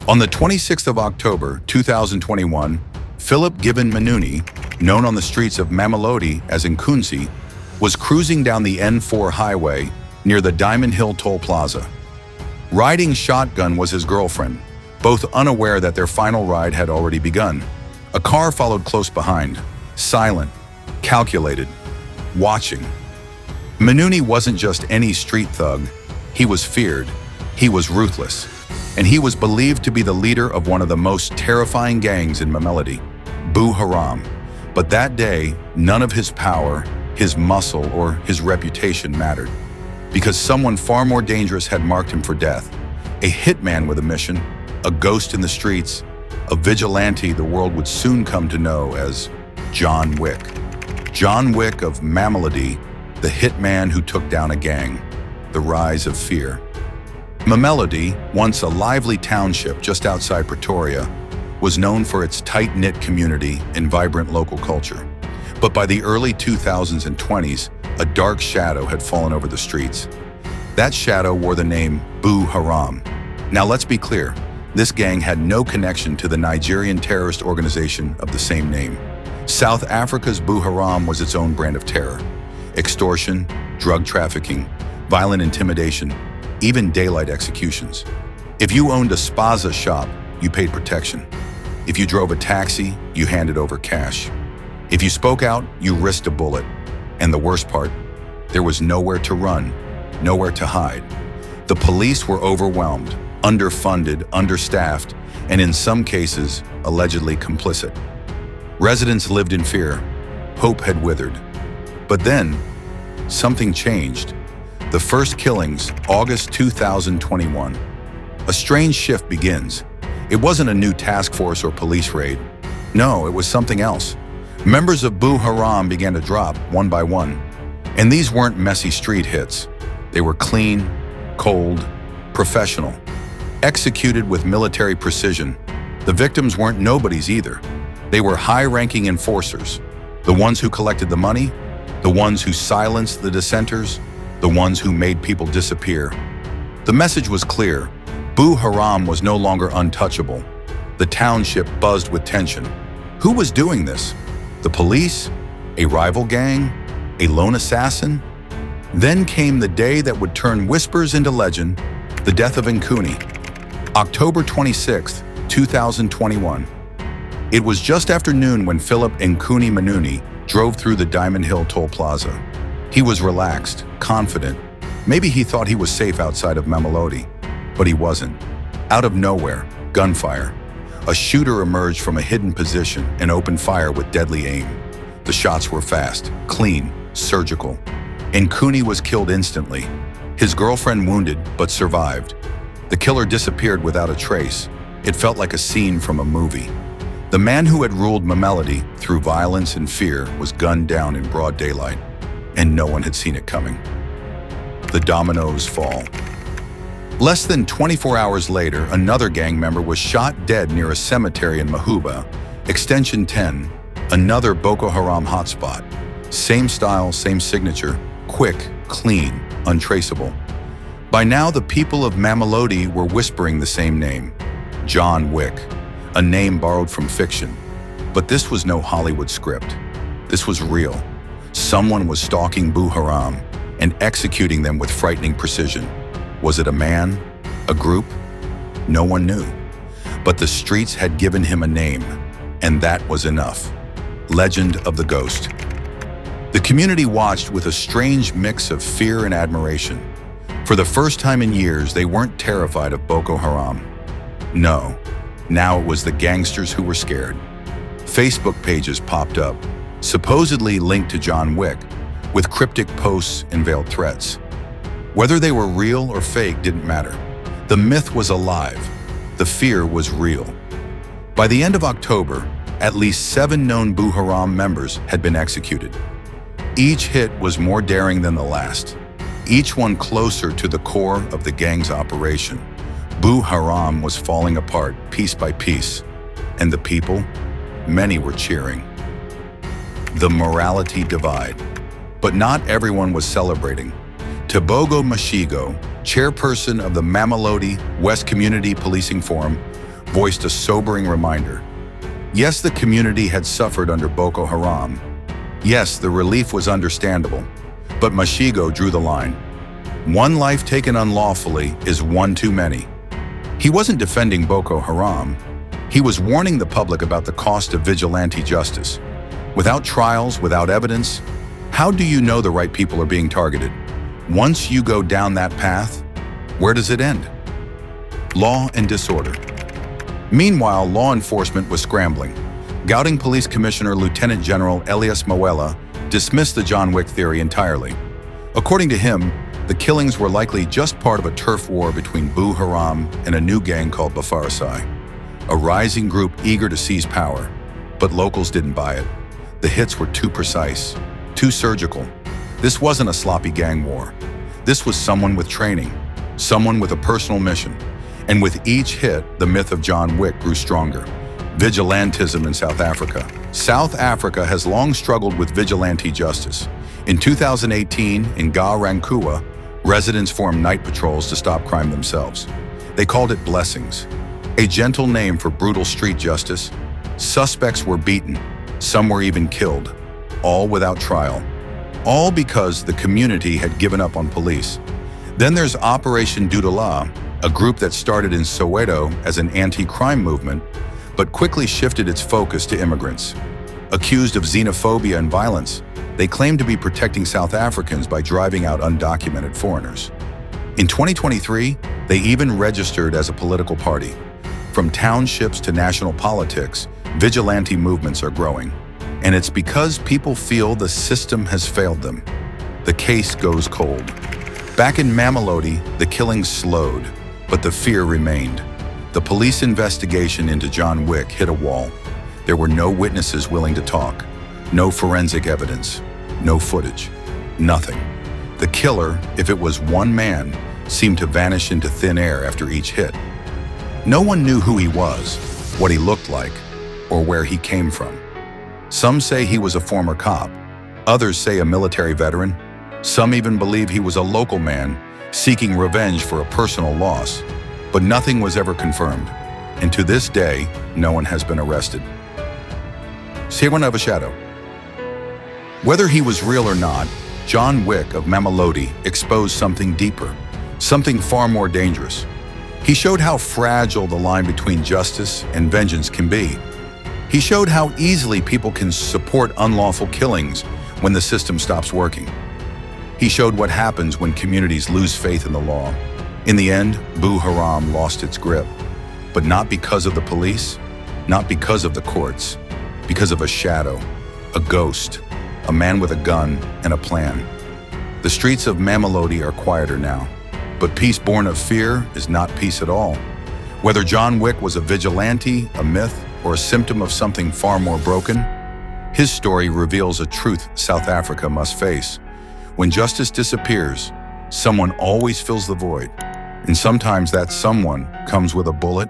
On the 26th of October, 2021, Philip Gibbon Manuni, known on the streets of Mamelodi as Nkunzi, was cruising down the N4 highway near the Diamond Hill Toll Plaza. Riding shotgun was his girlfriend, both unaware that their final ride had already begun. A car followed close behind, silent, calculated, watching. Manuni wasn't just any street thug. He was feared, he was ruthless, and he was believed to be the leader of one of the most terrifying gangs in Mamelodi, Boo Haram. But that day, none of his power, his muscle, or his reputation mattered, because someone far more dangerous had marked him for death. A hitman with a mission, a ghost in the streets, a vigilante the world would soon come to know as John Wick. John Wick of Mamelodi, the hitman who took down a gang, the rise of fear. Mamelodi, once a lively township just outside Pretoria, was known for its tight-knit community and vibrant local culture. But by the early 2000s and 20s, a dark shadow had fallen over the streets. That shadow wore the name Boo Haram. Now let's be clear, this gang had no connection to the Nigerian terrorist organization of the same name. South Africa's Boo Haram was its own brand of terror. Extortion, drug trafficking, violent intimidation, even daylight executions. If you owned a spaza shop, you paid protection. If you drove a taxi, you handed over cash. If you spoke out, you risked a bullet. And the worst part, there was nowhere to run, nowhere to hide. The police were overwhelmed, underfunded, understaffed, and in some cases, allegedly complicit. Residents lived in fear. Hope had withered. But then, something changed. The first killings, August 2021. A strange shift begins. It wasn't a new task force or police raid. No, it was something else. Members of Boo Haram began to drop one by one. And these weren't messy street hits. They were clean, cold, professional, executed with military precision. The victims weren't nobodies either. They were high-ranking enforcers, the ones who collected the money, the ones who silenced the dissenters, the ones who made people disappear. The message was clear. Boo Haram was no longer untouchable. The township buzzed with tension. Who was doing this? The police? A rival gang? A lone assassin? Then came the day that would turn whispers into legend, the death of Nkunzi. October 26, 2021. It was just after noon when Philip Nkunzi Manuni drove through the Diamond Hill Toll Plaza. He was relaxed, confident. Maybe he thought he was safe outside of Mamelodi, but he wasn't. Out of nowhere, gunfire. A shooter emerged from a hidden position and opened fire with deadly aim. The shots were fast, clean, surgical. Nkunzi was killed instantly. His girlfriend wounded, but survived. The killer disappeared without a trace. It felt like a scene from a movie. The man who had ruled Mamelodi through violence and fear was gunned down in broad daylight, and no one had seen it coming. The dominoes fall. Less than 24 hours later, another gang member was shot dead near a cemetery in Mahuba, Extension 10, another Boko Haram hotspot. Same style, same signature, quick, clean, untraceable. By now, the people of Mamelodi were whispering the same name, John Wick, a name borrowed from fiction. But this was no Hollywood script. This was real. Someone was stalking Boo Haram and executing them with frightening precision. Was it a man? A group? No one knew. But the streets had given him a name, and that was enough. Legend of the Ghost. The community watched with a strange mix of fear and admiration. For the first time in years, they weren't terrified of Boko Haram. No, now it was the gangsters who were scared. Facebook pages popped up, supposedly linked to John Wick, with cryptic posts and veiled threats. Whether they were real or fake didn't matter. The myth was alive. The fear was real. By the end of October, at least 7 known Boo Haram members had been executed. Each hit was more daring than the last, each one closer to the core of the gang's operation. Boo Haram was falling apart piece by piece, and the people, many were cheering. The morality divide. But not everyone was celebrating. Tebogo Mashigo, chairperson of the Mamelodi West Community Policing Forum, voiced a sobering reminder. Yes, the community had suffered under Boko Haram. Yes, the relief was understandable. But Mashigo drew the line. One life taken unlawfully is one too many. He wasn't defending Boko Haram. He was warning the public about the cost of vigilante justice. Without trials, without evidence, how do you know the right people are being targeted? Once you go down that path, where does it end? Law and disorder. Meanwhile, law enforcement was scrambling. Gauteng Police Commissioner Lieutenant General Elias Mawela dismissed the John Wick theory entirely. According to him, the killings were likely just part of a turf war between Boo Haram and a new gang called Bafarisai, a rising group eager to seize power. But locals didn't buy it. The hits were too precise, too surgical. This wasn't a sloppy gang war. This was someone with training, someone with a personal mission. And with each hit, the myth of John Wick grew stronger. Vigilantism in South Africa. South Africa has long struggled with vigilante justice. In 2018, in Ga-Rankuwa, residents formed night patrols to stop crime themselves. They called it blessings, a gentle name for brutal street justice. Suspects were beaten, some were even killed, all without trial. All because the community had given up on police. Then there's Operation Dudala, a group that started in Soweto as an anti-crime movement, but quickly shifted its focus to immigrants. Accused of xenophobia and violence, they claimed to be protecting South Africans by driving out undocumented foreigners. In 2023, they even registered as a political party. From townships to national politics, vigilante movements are growing. And it's because people feel the system has failed them. The case goes cold. Back in Mamelodi, the killings slowed, but the fear remained. The police investigation into John Wick hit a wall. There were no witnesses willing to talk, no forensic evidence, no footage, nothing. The killer, if it was one man, seemed to vanish into thin air after each hit. No one knew who he was, what he looked like, or where he came from. Some say he was a former cop. Others say a military veteran. Some even believe he was a local man seeking revenge for a personal loss. But nothing was ever confirmed. And to this day, no one has been arrested. Sirwan of a Shadow. Whether he was real or not, John Wick of Mamelodi exposed something deeper, something far more dangerous. He showed how fragile the line between justice and vengeance can be. He showed how easily people can support unlawful killings when the system stops working. He showed what happens when communities lose faith in the law. In the end, Boo Haram lost its grip, but not because of the police, not because of the courts, because of a shadow, a ghost, a man with a gun and a plan. The streets of Mamelodi are quieter now, but peace born of fear is not peace at all. Whether John Wick was a vigilante, a myth, or a symptom of something far more broken, his story reveals a truth South Africa must face. When justice disappears, someone always fills the void. And sometimes that someone comes with a bullet